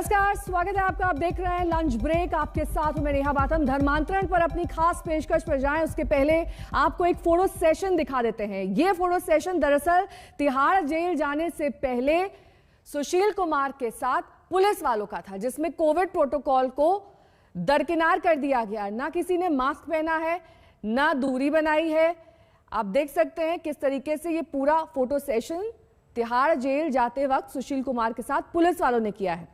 नमस्कार, स्वागत है आपका। आप देख रहे हैं लंच ब्रेक। आपके साथ हूं मैं नेहा बातन। धर्मांतरण पर अपनी खास पेशकश पर जाएं उसके पहले आपको एक फोटो सेशन दिखा देते हैं। ये फोटो सेशन दरअसल तिहाड़ जेल जाने से पहले सुशील कुमार के साथ पुलिस वालों का था, जिसमें कोविड प्रोटोकॉल को दरकिनार कर दिया गया। ना किसी ने मास्क पहना है, ना दूरी बनाई है। आप देख सकते हैं किस तरीके से ये पूरा फोटो सेशन तिहाड़ जेल जाते वक्त सुशील कुमार के साथ पुलिस वालों ने किया है।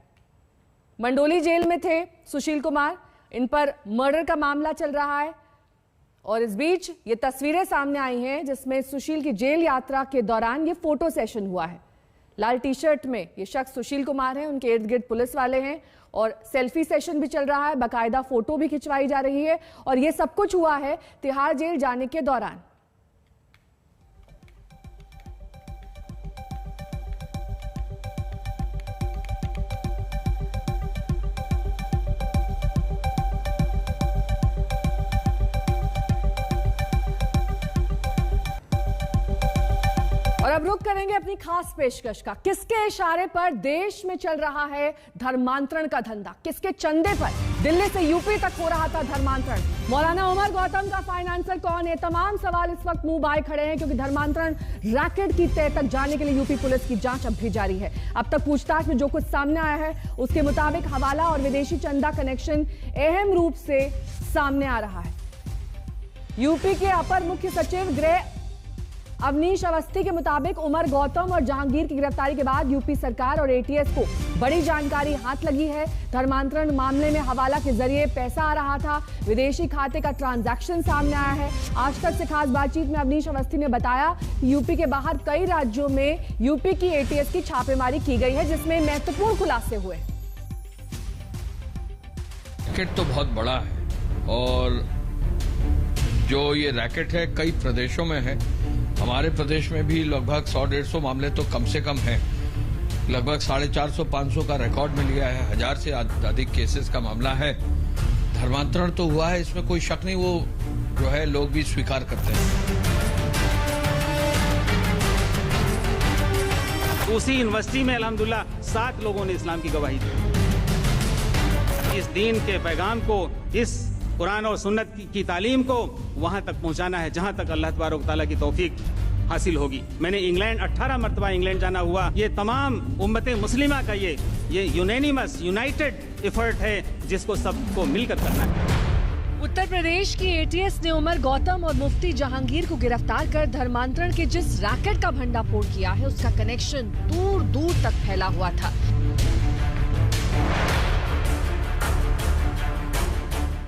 मंडोली जेल में थे सुशील कुमार, इन पर मर्डर का मामला चल रहा है और इस बीच ये तस्वीरें सामने आई हैं जिसमें सुशील की जेल यात्रा के दौरान ये फोटो सेशन हुआ है। लाल टी शर्ट में ये शख्स सुशील कुमार हैं, उनके इर्द गिर्द पुलिस वाले हैं और सेल्फी सेशन भी चल रहा है, बाकायदा फोटो भी खिंचवाई जा रही है और ये सब कुछ हुआ है तिहाड़ जेल जाने के दौरान। और अब रुक करेंगे अपनी खास पेशकश का। किसके इशारे पर देश में चल रहा है धर्मांतरण का धंधा? किसके चंदे पर दिल्ली से यूपी तक हो रहा था धर्मांतरण? मौलाना उमर गौतम का फाइनेंसर कौन है? तमाम सवाल इस वक्त मुंह बाए खड़े हैं क्योंकि धर्मांतरण रैकेट की तह तक जाने के लिए यूपी पुलिस की जांच अब भी जारी है। अब तक पूछताछ में जो कुछ सामने आया है उसके मुताबिक हवाला और विदेशी चंदा कनेक्शन अहम रूप से सामने आ रहा है। यूपी के अपर मुख्य सचिव गृह अवनीश अवस्थी के मुताबिक उमर गौतम और जहांगीर की गिरफ्तारी के बाद यूपी सरकार और एटीएस को बड़ी जानकारी हाथ लगी है। धर्मांतरण मामले में हवाला के जरिए पैसा आ रहा था, विदेशी खाते का ट्रांजैक्शन सामने आया है। आज तक से खास बातचीत में अवनीश अवस्थी ने बताया कि यूपी के बाहर कई राज्यों में यूपी की एटीएस की छापेमारी की गई है जिसमें महत्वपूर्ण खुलासे हुए। रैकेट तो बहुत बड़ा है और जो ये रैकेट है कई प्रदेशों में है। हमारे प्रदेश में भी लगभग 100-150 मामले तो कम से कम हैं। लगभग 450-500 का रिकॉर्ड में लिया है। 1000 से अधिक केसेस का मामला है। धर्मांतरण तो हुआ है, इसमें कोई शक नहीं, वो जो है लोग भी स्वीकार करते हैं। उसी यूनिवर्सिटी में अल्हम्दुलिल्लाह 7 लोगों ने इस्लाम की गवाही दी। इस दीन के पैगाम को, इस कुरान और सुन्नत की तालीम को वहां तक पहुंचाना है जहां तक अल्लाह तबारक तआला की तौफीक हासिल होगी। मैंने इंग्लैंड 18 मरतबा इंग्लैंड जाना हुआ। ये तमाम उम्मत मुस्लिमा का ये यूनानिमस यूनाइटेड एफर्ट है जिसको सबको मिलकर करना है। उत्तर प्रदेश की एटीएस ने उमर गौतम और मुफ्ती जहांगीर को गिरफ्तार कर धर्मांतरण के जिस रैकेट का भंडाफोड़ किया है उसका कनेक्शन दूर दूर तक फैला हुआ था।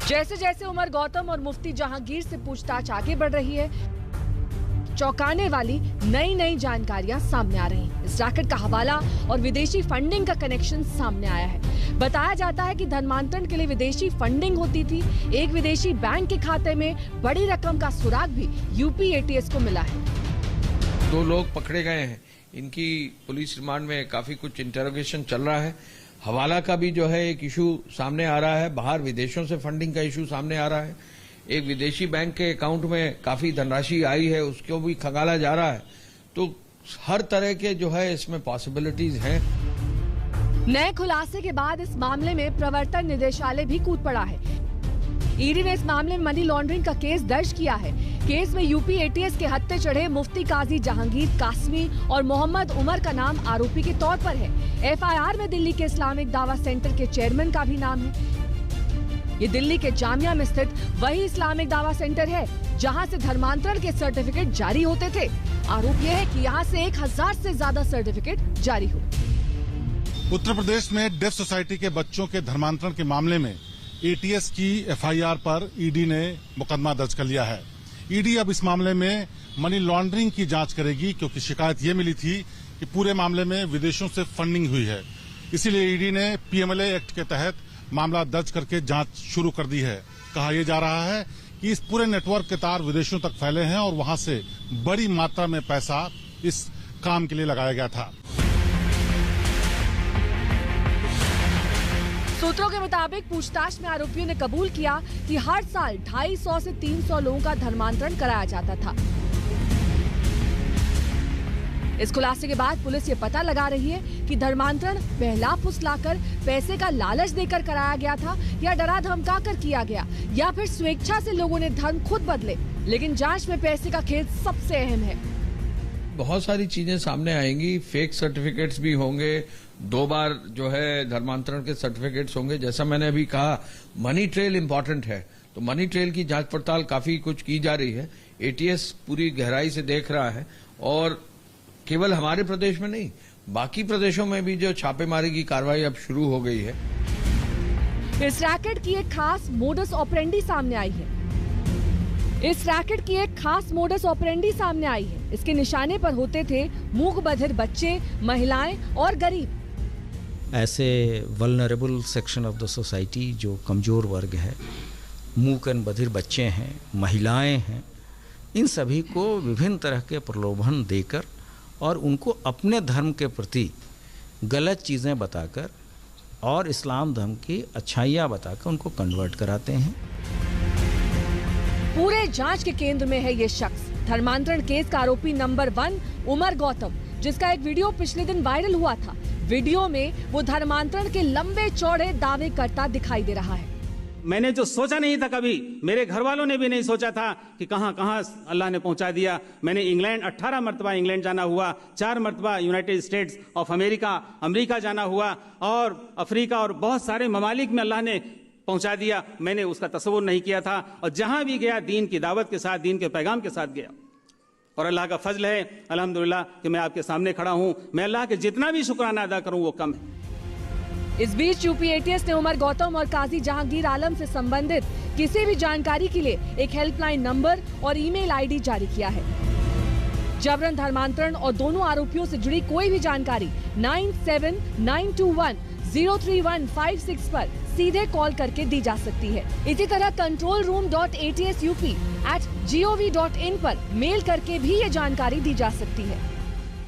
जैसे जैसे उमर गौतम और मुफ्ती जहांगीर से पूछताछ आगे बढ़ रही है, चौंकाने वाली नई नई जानकारियां सामने आ रही हैं। इस रैकेट का हवाला और विदेशी फंडिंग का कनेक्शन सामने आया है। बताया जाता है कि धर्मांतरण के लिए विदेशी फंडिंग होती थी। एक विदेशी बैंक के खाते में बड़ी रकम का सुराग भी यूपी एटीएस को मिला है। 2 लोग पकड़े गए हैं। इनकी पुलिस रिमांड में काफी कुछ इंटरोगेशन चल रहा है। हवाला का भी जो है एक इशू सामने आ रहा है, बाहर विदेशों से फंडिंग का इशू सामने आ रहा है। एक विदेशी बैंक के अकाउंट में काफी धनराशि आई है, उसको भी खंगाला जा रहा है। तो हर तरह के जो है इसमें पॉसिबिलिटीज हैं। नए खुलासे के बाद इस मामले में प्रवर्तन निदेशालय भी कूद पड़ा है। ईडी ने इस मामले में मनी लॉन्ड्रिंग का केस दर्ज किया है। केस में यूपी एटीएस के हत्थे चढ़े मुफ्ती काजी जहांगीर कासमी और मोहम्मद उमर का नाम आरोपी के तौर पर है। एफआईआर में दिल्ली के इस्लामिक दावा सेंटर के चेयरमैन का भी नाम है। ये दिल्ली के जामिया में स्थित वही इस्लामिक दावा सेंटर है जहां से धर्मांतरण के सर्टिफिकेट जारी होते थे। आरोप यह है कि यहां से 1000 से ज्यादा सर्टिफिकेट जारी हो। उत्तर प्रदेश में डेफ सोसाइटी के बच्चों के धर्मांतरण के मामले में एटीएस की एफआईआर पर ईडी ने मुकदमा दर्ज कर लिया है। ईडी अब इस मामले में मनी लॉन्ड्रिंग की जांच करेगी क्योंकि शिकायत ये मिली थी कि पूरे मामले में विदेशों से फंडिंग हुई है। इसीलिए ईडी ने पीएमएलए एक्ट के तहत मामला दर्ज करके जांच शुरू कर दी है। कहा यह जा रहा है कि इस पूरे नेटवर्क के तार विदेशों तक फैले हैं और वहां से बड़ी मात्रा में पैसा इस काम के लिए लगाया गया था। सूत्रों के मुताबिक पूछताछ में आरोपियों ने कबूल किया कि हर साल 250 से 300 लोगों का धर्मांतरण कराया जाता था। इस खुलासे के बाद पुलिस ये पता लगा रही है कि धर्मांतरण बहला फुसलाकर पैसे का लालच देकर कराया गया था या डरा धमका कर किया गया या फिर स्वेच्छा से लोगों ने धर्म खुद बदले। लेकिन जांच में पैसे का खेल सबसे अहम है। बहुत सारी चीजें सामने आएंगी, फेक सर्टिफिकेट्स भी होंगे, 2 बार जो है धर्मांतरण के सर्टिफिकेट्स होंगे। जैसा मैंने अभी कहा, मनी ट्रेल इंपॉर्टेंट है, तो मनी ट्रेल की जांच पड़ताल काफी कुछ की जा रही है। एटीएस पूरी गहराई से देख रहा है और केवल हमारे प्रदेश में नहीं, बाकी प्रदेशों में भी जो छापेमारी की कार्रवाई अब शुरू हो गई है। इस रैकेट की एक खास मोडस ऑपरेंडी सामने आई है। इसके निशाने पर होते थे मूक बधिर बच्चे, महिलाएं और गरीब। ऐसे vulnerable section of the society जो कमजोर वर्ग है, मूक एंड बधिर बच्चे हैं, महिलाएं हैं, इन सभी को विभिन्न तरह के प्रलोभन देकर और उनको अपने धर्म के प्रति गलत चीज़ें बताकर और इस्लाम धर्म की अच्छाइयाँ बताकर उनको कन्वर्ट कराते हैं। पूरे जांच के केंद्र में है ये शख्स, धर्मांतरण केस का आरोपी नंबर 1 उमर गौतम, जिसका एक वीडियो पिछले दिन वायरल हुआ था। वीडियो में वो धर्मांतरण के लंबे चौड़े दावे करता दिखाई दे रहा है। मैंने जो सोचा नहीं था, कभी मेरे घर वालों ने भी नहीं सोचा था कि कहां कहां अल्लाह ने पहुंचा दिया। मैंने इंग्लैंड 18 मरतबा इंग्लैंड जाना हुआ, 4 मरतबा यूनाइटेड स्टेट्स ऑफ अमेरिका जाना हुआ और अफ्रीका और बहुत सारे ममालिक में अल्लाह ने पहुंचा दिया। मैंने उसका तस्वुर नहीं किया था और जहां भी गया दीन की दावत के साथ, दीन के पैगाम के साथ गया और अल्लाह का फजल है अल्हम्दुलिल्लाह कि मैं आपके सामने खड़ा हूं। मैं अल्लाह के जितना भी शुक्राना अदा करूं वो कम है। इस बीच यूपी एटीएस ने उमर गौतम और काजी जहांगीर आलम से संबंधित किसी भी जानकारी के लिए एक हेल्पलाइन नंबर और ईमेल आईडी जारी किया है। जबरन धर्मांतरण और दोनों आरोपियों से जुड़ी कोई भी जानकारी 9792103156 पर सीधे कॉल करके दी जा सकती है। इसी तरह controlroom.atsup@gov.in पर मेल करके भी ये जानकारी दी जा सकती है।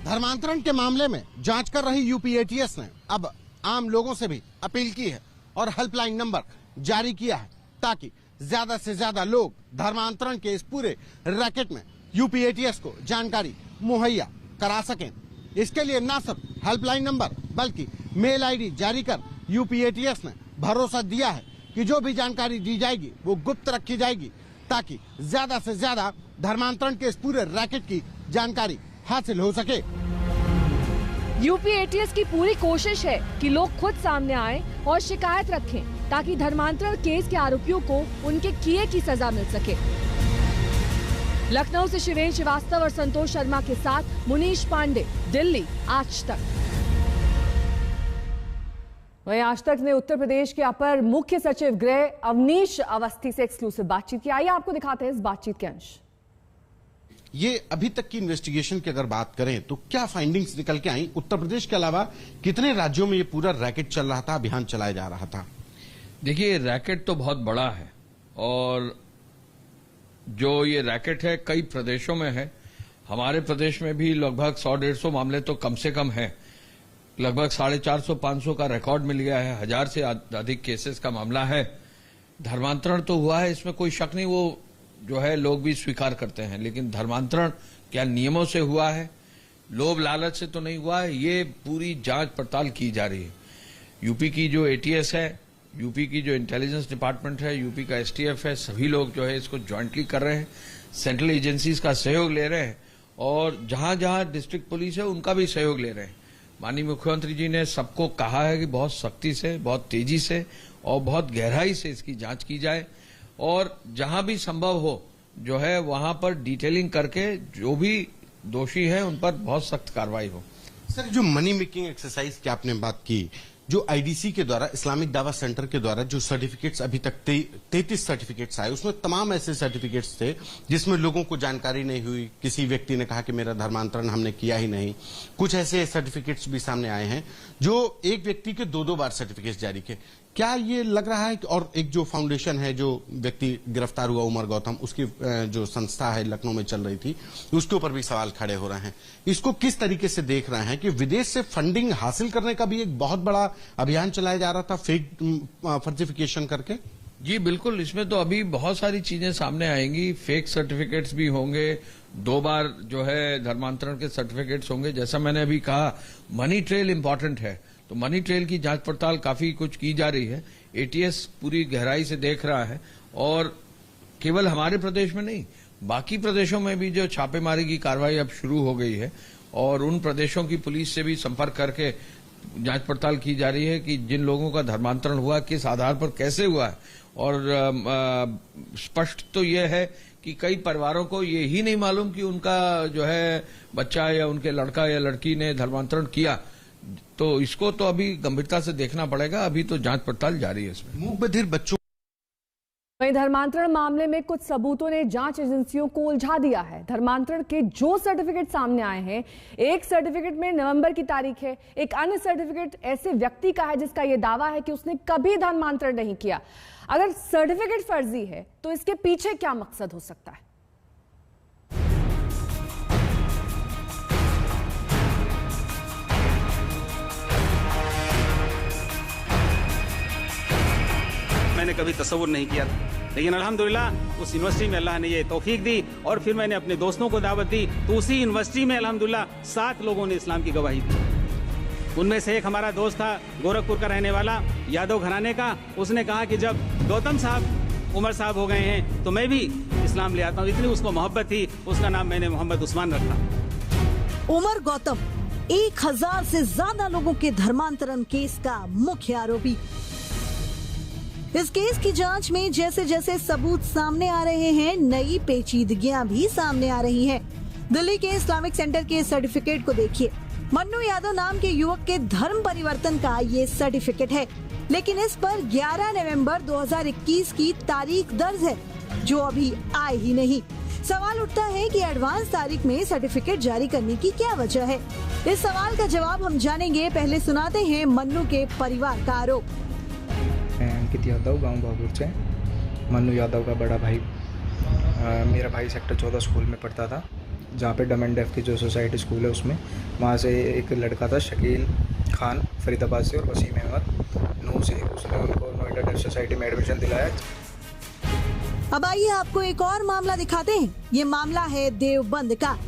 धर्मांतरण के मामले में जांच कर रही यूपी एटीएस ने अब आम लोगों से भी अपील की है और हेल्पलाइन नंबर जारी किया है ताकि ज्यादा से ज्यादा लोग धर्मांतरण के इस पूरे रैकेट में यूपी एटीएस को जानकारी मुहैया करा सकें। इसके लिए न सिर्फ हेल्पलाइन नंबर बल्कि मेल आईडी जारी कर यूपी एटीएस ने भरोसा दिया है कि जो भी जानकारी दी जाएगी वो गुप्त रखी जाएगी ताकि ज्यादा से ज्यादा धर्मांतरण के इस पूरे रैकेट की जानकारी हासिल हो सके। यूपी एटीएस की पूरी कोशिश है कि लोग खुद सामने आएं और शिकायत रखें ताकि धर्मांतरण केस के आरोपियों को उनके किए की सजा मिल सके। लखनऊ से शिवेन श्रीवास्तव और संतोष शर्मा के साथ मुनीश पांडे, दिल्ली, आज तक। वहीं आज तक ने उत्तर प्रदेश के अपर मुख्य सचिव गृह अवनीश अवस्थी से एक्सक्लूसिव बातचीत की। आइए आपको दिखाते हैं इस बातचीत के अंश। ये अभी तक की इन्वेस्टिगेशन की अगर बात करें तो क्या फाइंडिंग्स निकल के आई? उत्तर प्रदेश के अलावा कितने राज्यों में ये पूरा रैकेट चल रहा था, अभियान चलाया जा रहा था? देखिए, रैकेट तो बहुत बड़ा है और जो ये रैकेट है कई प्रदेशों में है। हमारे प्रदेश में भी लगभग 100-150 मामले तो कम से कम है। लगभग 450-500 का रिकॉर्ड मिल गया है। 1000 से अधिक केसेस का मामला है। धर्मांतरण तो हुआ है, इसमें कोई शक नहीं, वो जो है लोग भी स्वीकार करते हैं। लेकिन धर्मांतरण क्या नियमों से हुआ है, लोभ लालच से तो नहीं हुआ है, ये पूरी जांच पड़ताल की जा रही है। यूपी की जो एटीएस है, यूपी की जो इंटेलिजेंस डिपार्टमेंट है, यूपी का एसटीएफ है, सभी लोग जो है इसको ज्वाइंटली कर रहे हैं। सेंट्रल एजेंसीज का सहयोग ले रहे हैं और जहां जहां डिस्ट्रिक्ट पुलिस है उनका भी सहयोग ले रहे हैं। माननीय मुख्यमंत्री जी ने सबको कहा है कि बहुत सख्ती से, बहुत तेजी से और बहुत गहराई से इसकी जांच की जाए और जहां भी संभव हो जो है वहां पर डिटेलिंग करके जो भी दोषी है उन पर बहुत सख्त कार्रवाई हो। सर, जो मनी मेकिंग एक्सरसाइज की आपने बात की, जो आईडीसी के द्वारा, इस्लामिक दावा सेंटर के द्वारा जो सर्टिफिकेट्स अभी तक 33 सर्टिफिकेट्स आए, उसमें तमाम ऐसे सर्टिफिकेट्स थे जिसमें लोगों को जानकारी नहीं हुई। किसी व्यक्ति ने कहा कि मेरा धर्मांतरण हमने किया ही नहीं। कुछ ऐसे सर्टिफिकेट्स भी सामने आए हैं जो एक व्यक्ति के 2-2 बार सर्टिफिकेट्स जारी किए। क्या ये लग रहा है कि और एक जो फाउंडेशन है, जो व्यक्ति गिरफ्तार हुआ उमर गौतम, उसकी जो संस्था है लखनऊ में चल रही थी, उसके ऊपर भी सवाल खड़े हो रहे हैं। इसको किस तरीके से देख रहे हैं कि विदेश से फंडिंग हासिल करने का भी एक बहुत बड़ा अभियान चलाया जा रहा था फेक फर्जिफिकेशन करके? जी बिल्कुल, इसमें तो अभी बहुत सारी चीजें सामने आएंगी। फेक सर्टिफिकेट्स भी होंगे, 2 बार जो है धर्मांतरण के सर्टिफिकेट्स होंगे। जैसा मैंने अभी कहा, मनी ट्रेल इंपॉर्टेंट है, तो मनी ट्रेल की जांच पड़ताल काफी कुछ की जा रही है। एटीएस पूरी गहराई से देख रहा है, और केवल हमारे प्रदेश में नहीं, बाकी प्रदेशों में भी जो छापेमारी की कार्रवाई अब शुरू हो गई है, और उन प्रदेशों की पुलिस से भी संपर्क करके जांच पड़ताल की जा रही है कि जिन लोगों का धर्मांतरण हुआ, किस आधार पर, कैसे हुआ है। और स्पष्ट तो यह है कि कई परिवारों को ये ही नहीं मालूम कि उनका जो है बच्चा या उनके लड़का या लड़की ने धर्मांतरण किया। तो इसको तो अभी गंभीरता से देखना पड़ेगा। अभी तो जांच पड़ताल जारी है इसमें। मूक बधिर बच्चों वहीं धर्मांतरण मामले में कुछ सबूतों ने जांच एजेंसियों को उलझा दिया है। धर्मांतरण के जो सर्टिफिकेट सामने आए हैं, एक सर्टिफिकेट में नवंबर की तारीख है, एक अन्य सर्टिफिकेट ऐसे व्यक्ति का है जिसका यह दावा है कि उसने कभी धर्मांतरण नहीं किया। अगर सर्टिफिकेट फर्जी है तो इसके पीछे क्या मकसद हो सकता है? मैंने कभी तसव्वुर नहीं किया था, लेकिन अल्हम्दुलिल्लाह उस यूनिवर्सिटी में अल्लाह ने ये तौफीक दी, और फिर मैंने अपने दोस्तों को दावत दी, तो उसी यूनिवर्सिटी में अल्हम्दुलिल्लाह 7 लोगों ने इस्लाम की गवाही दी। उनमें से एक हमारा दोस्त था, गोरखपुर का रहने वाला, यादव घराने का। उसने कहा कि जब गौतम साहब उमर साहब हो गए हैं तो मैं भी इस्लाम ले आता हूँ। इतनी उसको मोहब्बत थी, उसका नाम मैंने मोहम्मद उस्मान रखा। उमर गौतम 1000 से ज्यादा लोगों के धर्मांतरण केस का मुख्य आरोपी। इस केस की जांच में जैसे जैसे सबूत सामने आ रहे हैं, नई पेचीदगियां भी सामने आ रही हैं। दिल्ली के इस्लामिक सेंटर के सर्टिफिकेट को देखिए। मन्नू यादव नाम के युवक के धर्म परिवर्तन का ये सर्टिफिकेट है, लेकिन इस पर 11 नवंबर 2021 की तारीख दर्ज है, जो अभी आई ही नहीं। सवाल उठता है कि एडवांस तारीख में सर्टिफिकेट जारी करने की क्या वजह है। इस सवाल का जवाब हम जानेंगे, पहले सुनाते हैं मन्नू के परिवार का आरोप। अंकित यादव, गांव बाबूर से। मन्नू यादव का बड़ा भाई। मेरा भाई सेक्टर 14 स्कूल में पढ़ता था, जहाँ पे डम एंड डेफ की जो सोसाइटी स्कूल है उसमें। वहाँ से एक लड़का था शकील खान फरीदाबाद से, और वसीम अहमद नू से। उसने उनको नोएडा डेफ सोसाइटी में एडमिशन दिलाया। अब आइए आपको एक और मामला दिखाते हैं। ये मामला है देवबंद का।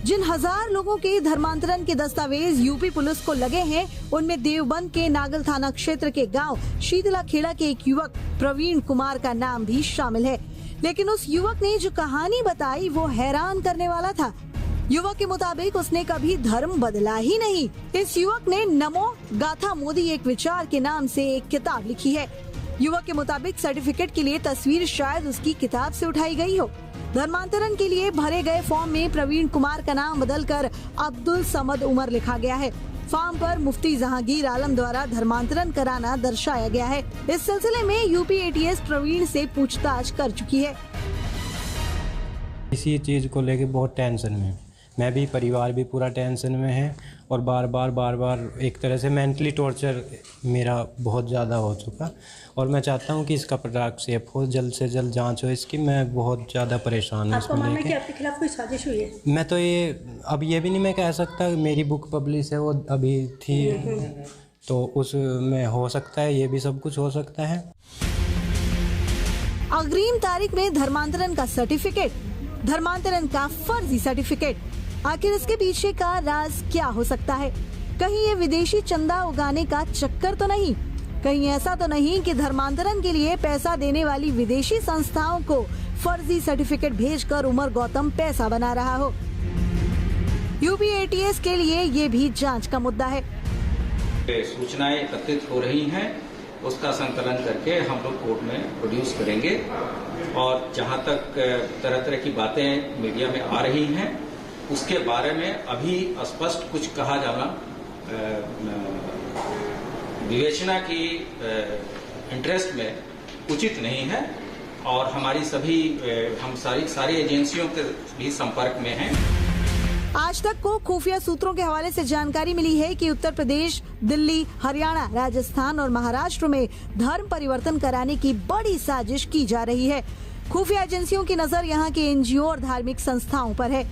जिन 1000 लोगों के धर्मांतरण के दस्तावेज यूपी पुलिस को लगे हैं, उनमें देवबंद के नागल थाना क्षेत्र के गांव शीतला खेड़ा के एक युवक प्रवीण कुमार का नाम भी शामिल है। लेकिन उस युवक ने जो कहानी बताई वो हैरान करने वाला था। युवक के मुताबिक उसने कभी धर्म बदला ही नहीं। इस युवक ने नमो गाथा मोदी एक विचार के नाम से एक किताब लिखी है। युवक के मुताबिक सर्टिफिकेट के लिए तस्वीर शायद उसकी किताब से उठाई गई हो। धर्मांतरण के लिए भरे गए फॉर्म में प्रवीण कुमार का नाम बदलकर अब्दुल समद उमर लिखा गया है। फॉर्म पर मुफ्ती जहांगीर आलम द्वारा धर्मांतरण कराना दर्शाया गया है। इस सिलसिले में यूपी एटीएस प्रवीण से पूछताछ कर चुकी है। इसी चीज को लेके बहुत टेंशन में मैं भी, परिवार भी पूरा टेंशन में है, और बार बार एक तरह से मेंटली टॉर्चर मेरा बहुत ज़्यादा हो चुका। और मैं चाहता हूं कि इसका पदक्षेप हो, जल्द से जल्द जांच हो इसकी। मैं बहुत ज़्यादा परेशान हूँ इसको लेके। आपके खिलाफ कोई साजिश हुई है? मैं तो अब ये भी नहीं मैं कह सकता। मेरी बुक पब्लिश है, वो अभी थी, तो उसमें हो सकता है, ये भी सब कुछ हो सकता है। अग्रिम तारीख में धर्मांतरण का सर्टिफिकेट, धर्मांतरण का फर्जी सर्टिफिकेट। आखिर इसके पीछे का राज क्या हो सकता है? कहीं ये विदेशी चंदा उगाने का चक्कर तो नहीं? कहीं ऐसा तो नहीं कि धर्मांतरण के लिए पैसा देने वाली विदेशी संस्थाओं को फर्जी सर्टिफिकेट भेजकर उमर गौतम पैसा बना रहा हो? यूपी एटीएस के लिए ये भी जांच का मुद्दा है। सूचनाएं एकत्रित हो रही हैं, उसका संकलन करके हम लोग कोर्ट में प्रोड्यूस करेंगे। और जहां तक तरह तरह की बातें मीडिया में आ रही हैं, उसके बारे में अभी स्पष्ट कुछ कहा जाना विवेचना की इंटरेस्ट में उचित नहीं है। और हमारी हम सारी एजेंसियों के भी संपर्क में हैं। आज तक को खुफिया सूत्रों के हवाले से जानकारी मिली है कि उत्तर प्रदेश, दिल्ली, हरियाणा, राजस्थान और महाराष्ट्र में धर्म परिवर्तन कराने की बड़ी साजिश की जा रही है। खुफिया एजेंसियों की नजर यहाँ के एनजीओ और धार्मिक संस्थाओं पर है।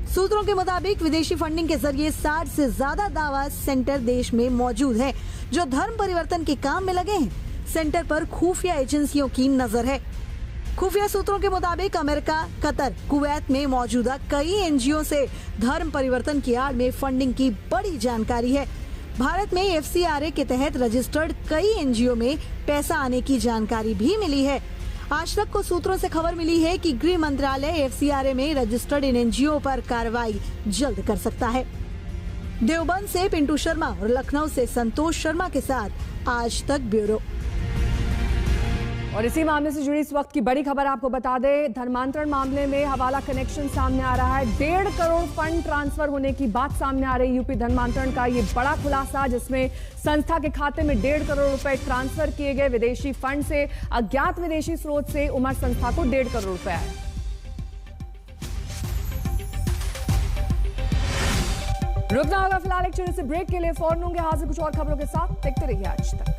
सूत्रों के मुताबिक विदेशी फंडिंग के जरिए 60 से ज्यादा दावा सेंटर देश में मौजूद है, जो धर्म परिवर्तन के काम में लगे हैं। सेंटर पर खुफिया एजेंसियों की नजर है। खुफिया सूत्रों के मुताबिक अमेरिका, कतर, कुवैत में मौजूदा कई एनजीओ से धर्म परिवर्तन की आड़ में फंडिंग की बड़ी जानकारी है। भारत में FCRA के तहत रजिस्टर्ड कई एनजीओ में पैसा आने की जानकारी भी मिली है। आज तक को सूत्रों से खबर मिली है कि गृह मंत्रालय FCRA में रजिस्टर्ड इन एनजीओ पर कार्रवाई जल्द कर सकता है। देवबंद से पिंटू शर्मा और लखनऊ से संतोष शर्मा के साथ आज तक ब्यूरो। और इसी मामले से जुड़ी इस वक्त की बड़ी खबर आपको बता दें, धर्मांतरण मामले में हवाला कनेक्शन सामने आ रहा है। 1.5 करोड़ फंड ट्रांसफर होने की बात सामने आ रही। यूपी धर्मांतरण का ये बड़ा खुलासा, जिसमें संस्था के खाते में 1.5 करोड़ रुपए ट्रांसफर किए गए। विदेशी फंड से, अज्ञात विदेशी स्रोत से उमर संस्था को 1.5 करोड़ रुपए आए। रुकना होगा फिलहाल एक छोटे से ब्रेक के लिए। फौरन होंगे हाजिर कुछ और खबरों के साथ। देखते रहिए आज तक।